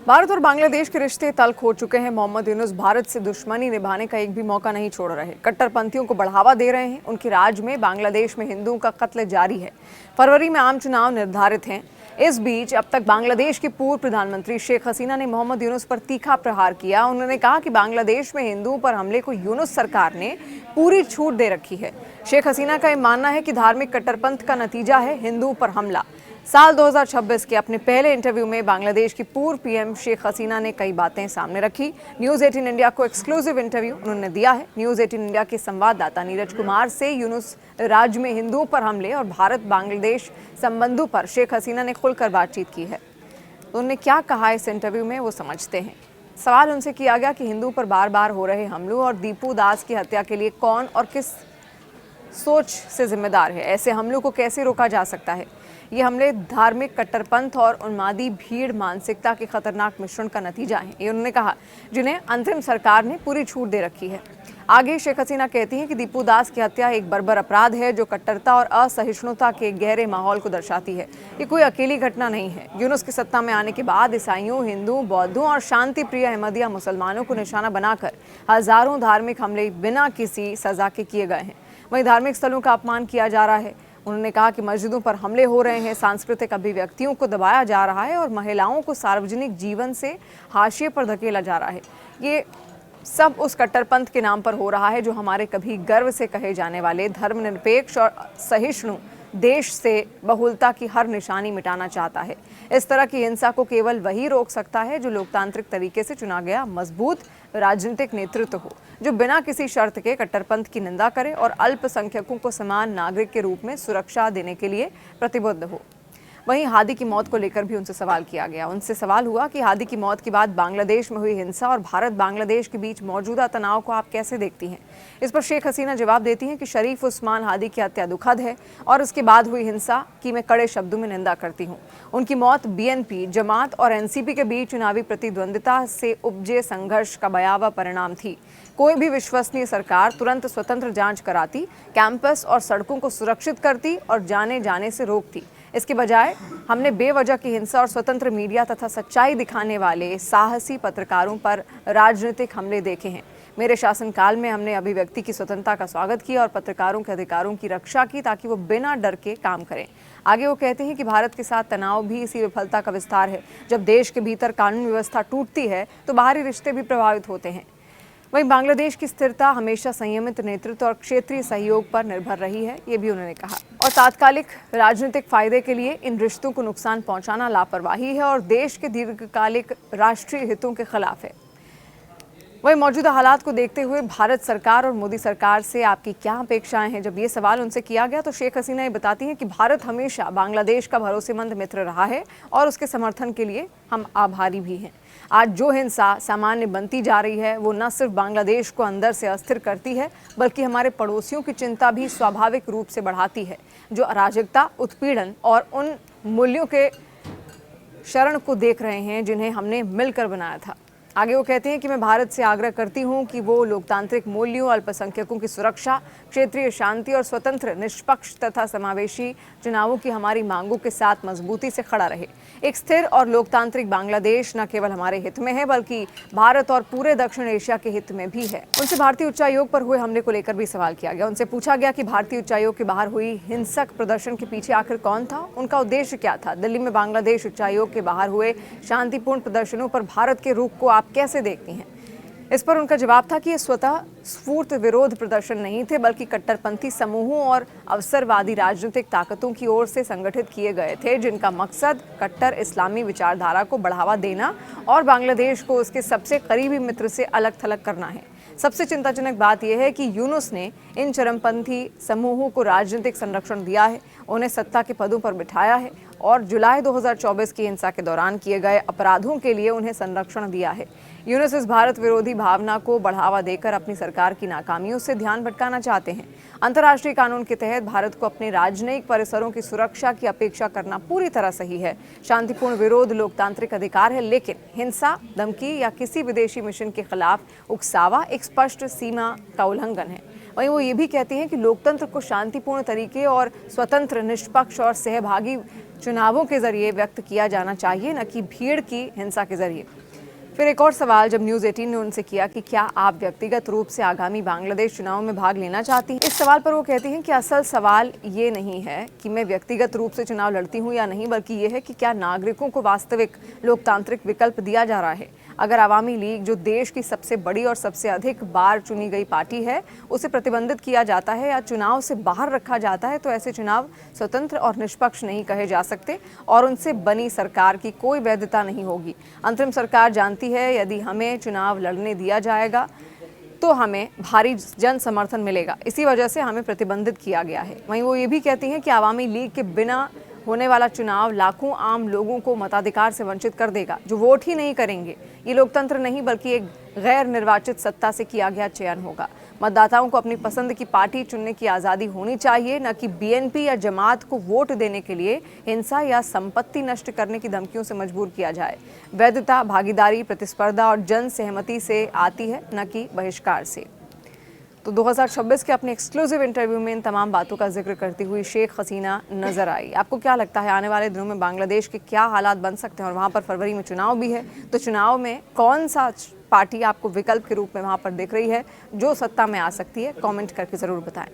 भारत और बांग्लादेश के रिश्ते तल्ख हो चुके हैं। मोहम्मद यूनुस भारत से दुश्मनी निभाने का एक भी मौका नहीं छोड़ रहे। कट्टरपंथियों को बढ़ावा दे रहे हैं। उनके राज में बांग्लादेश में हिंदुओं का कत्ल जारी है। फरवरी में आम चुनाव निर्धारित हैं। इस बीच अब तक बांग्लादेश की पूर्व प्रधानमंत्री शेख हसीना ने मोहम्मद यूनुस पर तीखा प्रहार किया। उन्होंने कहा कि बांग्लादेश में हिंदुओं पर हमले को यूनुस सरकार ने पूरी छूट दे रखी है। शेख हसीना का यह मानना है कि धार्मिक कट्टरपंथ का नतीजा है हिंदुओं पर हमला। साल 2026 के अपने पहले इंटरव्यू में बांग्लादेश की पूर्व पीएम शेख हसीना ने कई बातें सामने रखी। न्यूज़ 18 इंडिया को एक्सक्लूसिव इंटरव्यू उन्होंने दिया है। न्यूज़ 18 इंडिया के संवाददाता नीरज कुमार से यूनुस राज्य में हिंदुओं पर हमले और भारत बांग्लादेश संबंधों पर शेख हसीना ने खुलकर बातचीत की है। तो उन्होंने क्या कहा इस इंटरव्यू में, वो समझते हैं। सवाल उनसे किया गया कि हिंदुओं पर बार बार हो रहे हमलों और दीपू दास की हत्या के लिए कौन और किस सोच से जिम्मेदार है। ऐसे हमलों को कैसे रोका जा सकता है। ये हमले धार्मिक कट्टरपंथ और उन्मादी भीड़ मानसिकता के खतरनाक मिश्रण का नतीजा है, ये उन्होंने कहा, जिन्हें अंतरिम सरकार ने पूरी छूट दे रखी है। आगे शेख हसीना कहती हैं कि दीपू दास की हत्या एक बर्बर अपराध है जो कट्टरता और असहिष्णुता के गहरे माहौल को दर्शाती है। ये कोई अकेली घटना नहीं है। यूनुस की सत्ता में आने के बाद ईसाइयों, हिंदुओं, बौद्धों और शांति प्रिय अहमदिया मुसलमानों को निशाना बनाकर हजारों धार्मिक हमले बिना किसी सजा के किए गए हैं। वहीं धार्मिक स्थलों का अपमान किया जा रहा है। उन्होंने कहा कि मस्जिदों पर हमले हो रहे हैं, सांस्कृतिक अभिव्यक्तियों को दबाया जा रहा है और महिलाओं को सार्वजनिक जीवन से हाशिए पर धकेला जा रहा है। ये सब उस कट्टरपंथ के नाम पर हो रहा है जो हमारे कभी गर्व से कहे जाने वाले धर्मनिरपेक्ष और सहिष्णु देश से बहुलता की हर निशानी मिटाना चाहता है। इस तरह की हिंसा को केवल वही रोक सकता है जो लोकतांत्रिक तरीके से चुना गया मजबूत राजनीतिक नेतृत्व हो, जो बिना किसी शर्त के कट्टरपंथ की निंदा करे और अल्पसंख्यकों को समान नागरिक के रूप में सुरक्षा देने के लिए प्रतिबद्ध हो। वहीं हादी की मौत को लेकर भी उनसे सवाल किया गया। उनसे सवाल हुआ कि हादी की मौत के बाद बांग्लादेश में हुई हिंसा और भारत बांग्लादेश के बीच मौजूदा तनाव को आप कैसे देखती हैं। इस पर शेख हसीना जवाब देती हैं कि शरीफ उस्मान हादी की हत्या दुखद है और उसके बाद हुई हिंसा की मैं कड़े शब्दों में निंदा करती हूँ। उनकी मौत बीएनपी, जमात और एनसीपी के बीच चुनावी प्रतिद्वंदिता से उपजे संघर्ष का भयावह परिणाम थी। कोई भी विश्वसनीय सरकार तुरंत स्वतंत्र जांच कराती, कैंपस और सड़कों को सुरक्षित करती और जाने से रोकती। इसके बजाय हमने बेवजह की हिंसा और स्वतंत्र मीडिया तथा सच्चाई दिखाने वाले साहसी पत्रकारों पर राजनीतिक हमले देखे हैं। मेरे शासनकाल में हमने अभिव्यक्ति की स्वतंत्रता का स्वागत किया और पत्रकारों के अधिकारों की रक्षा की ताकि वो बिना डर के काम करें। आगे वो कहते हैं कि भारत के साथ तनाव भी इसी विफलता का विस्तार है। जब देश के भीतर कानून व्यवस्था टूटती है तो बाहरी रिश्ते भी प्रभावित होते हैं। वहीं बांग्लादेश की स्थिरता हमेशा संयमित नेतृत्व और क्षेत्रीय सहयोग पर निर्भर रही है, ये भी उन्होंने कहा। और तात्कालिक राजनीतिक फायदे के लिए इन रिश्तों को नुकसान पहुंचाना लापरवाही है और देश के दीर्घकालिक राष्ट्रीय हितों के खिलाफ है। वहीं मौजूदा हालात को देखते हुए भारत सरकार और मोदी सरकार से आपकी क्या अपेक्षाएं हैं। जब ये सवाल उनसे किया गया तो शेख हसीना ये बताती हैं कि भारत हमेशा बांग्लादेश का भरोसेमंद मित्र रहा है और उसके समर्थन के लिए हम आभारी भी हैं। आज जो हिंसा सामान्य बनती जा रही है वो न सिर्फ बांग्लादेश को अंदर से अस्थिर करती है बल्कि हमारे पड़ोसियों की चिंता भी स्वाभाविक रूप से बढ़ाती है, जो अराजकता, उत्पीड़न और उन मूल्यों के शरण को देख रहे हैं जिन्हें हमने मिलकर बनाया था। आगे वो कहते हैं कि मैं भारत से आग्रह करती हूं कि वो लोकतांत्रिक मूल्यों, अल्पसंख्यकों की सुरक्षा, क्षेत्रीय शांति और स्वतंत्र, निष्पक्ष तथा समावेशी चुनावों की हमारी मांगों के साथ मजबूती से खड़ा रहे। एक स्थिर और लोकतांत्रिक बांग्लादेश न केवल हमारे हित में है बल्कि भारत और पूरे दक्षिण एशिया के हित में भी है। उनसे भारतीय उच्चायोग पर हुए हमले को लेकर भी सवाल किया गया। उनसे पूछा गया कि भारतीय उच्चायोग के बाहर हुई हिंसक प्रदर्शन के पीछे आखिर कौन था, उनका उद्देश्य क्या था। दिल्ली में बांग्लादेश उच्चायोग के बाहर हुए शांतिपूर्ण प्रदर्शनों पर भारत के रुख को आप कैसे देखती हैं। इस पर उनका जवाब था कि ये स्वतः स्फूर्त विरोध प्रदर्शन नहीं थे बल्कि कट्टरपंथी समूहों और अवसरवादी राजनीतिक ताकतों की ओर से संगठित किए गए थे, जिनका मकसद कट्टर इस्लामी विचारधारा को बढ़ावा देना और बांग्लादेश को उसके सबसे करीबी मित्र से अलग थलग करना है। सबसे चिंताजनक बात यह है कि यूनुस ने इन चरमपंथी समूहों को राजनीतिक संरक्षण दिया है, उन्हें सत्ता के पदों पर बिठाया है और जुलाई 2024 की हिंसा के दौरान किए गए अपराधों के लिए उन्हें संरक्षण दिया है। यूनुस इस भारत विरोधी भावना को बढ़ावा देकर अपनी सरकार की नाकामियों से ध्यान भटकाना चाहते हैं। अंतर्राष्ट्रीय कानून के तहत भारत को अपने राजनयिक परिसरों की सुरक्षा की अपेक्षा करना पूरी तरह सही है। शांतिपूर्ण विरोध लोकतांत्रिक अधिकार है, लेकिन हिंसा, धमकी या किसी विदेशी मिशन के खिलाफ उकसावा एक स्पष्ट सीमा का उल्लंघन है। वहीं वो ये भी कहती हैं कि लोकतंत्र को शांतिपूर्ण तरीके और स्वतंत्र, निष्पक्ष और सहभागी चुनावों के जरिए व्यक्त किया जाना चाहिए, न कि भीड़ की हिंसा के जरिए। फिर एक और सवाल जब न्यूज़ 18 ने उनसे किया कि क्या आप व्यक्तिगत रूप से आगामी बांग्लादेश चुनाव में भाग लेना चाहती हैं। इस सवाल पर वो कहती हैं कि असल सवाल ये नहीं है कि मैं व्यक्तिगत रूप से चुनाव लड़ती हूँ या नहीं, बल्कि ये है कि क्या नागरिकों को वास्तविक लोकतांत्रिक विकल्प दिया जा रहा है। अगर आवामी लीग, जो देश की सबसे बड़ी और सबसे अधिक बार चुनी गई पार्टी है, उसे प्रतिबंधित किया जाता है या चुनाव से बाहर रखा जाता है, तो ऐसे चुनाव स्वतंत्र और निष्पक्ष नहीं कहे जा सकते और उनसे बनी सरकार की कोई वैधता नहीं होगी। अंतरिम सरकार जानती है यदि हमें चुनाव लड़ने दिया जाएगा तो हमें भारी जन समर्थन मिलेगा, इसी वजह से हमें प्रतिबंधित किया गया है। वहीं वो ये भी कहती हैं कि आवामी लीग के बिना होने वाला चुनाव लाखों आम लोगों को मताधिकार से वंचित कर देगा, जो वोट ही नहीं करेंगे। ये लोकतंत्र नहीं बल्कि एक गैर निर्वाचित सत्ता से किया गया चयन होगा। मतदाताओं को अपनी पसंद की पार्टी चुनने की आज़ादी होनी चाहिए, न कि बीएनपी या जमात को वोट देने के लिए हिंसा या संपत्ति नष्ट करने की धमकियों से मजबूर किया जाए। वैधता भागीदारी, प्रतिस्पर्धा और जन सहमति से आती है, न कि बहिष्कार से। तो 2026 के अपने एक्सक्लूसिव इंटरव्यू में इन तमाम बातों का जिक्र करती हुई शेख हसीना नजर आई। आपको क्या लगता है आने वाले दिनों में बांग्लादेश के क्या हालात बन सकते हैं, और वहाँ पर फरवरी में चुनाव भी है, तो चुनाव में कौन सा पार्टी आपको विकल्प के रूप में वहाँ पर दिख रही है जो सत्ता में आ सकती है? कमेंट करके ज़रूर बताएं।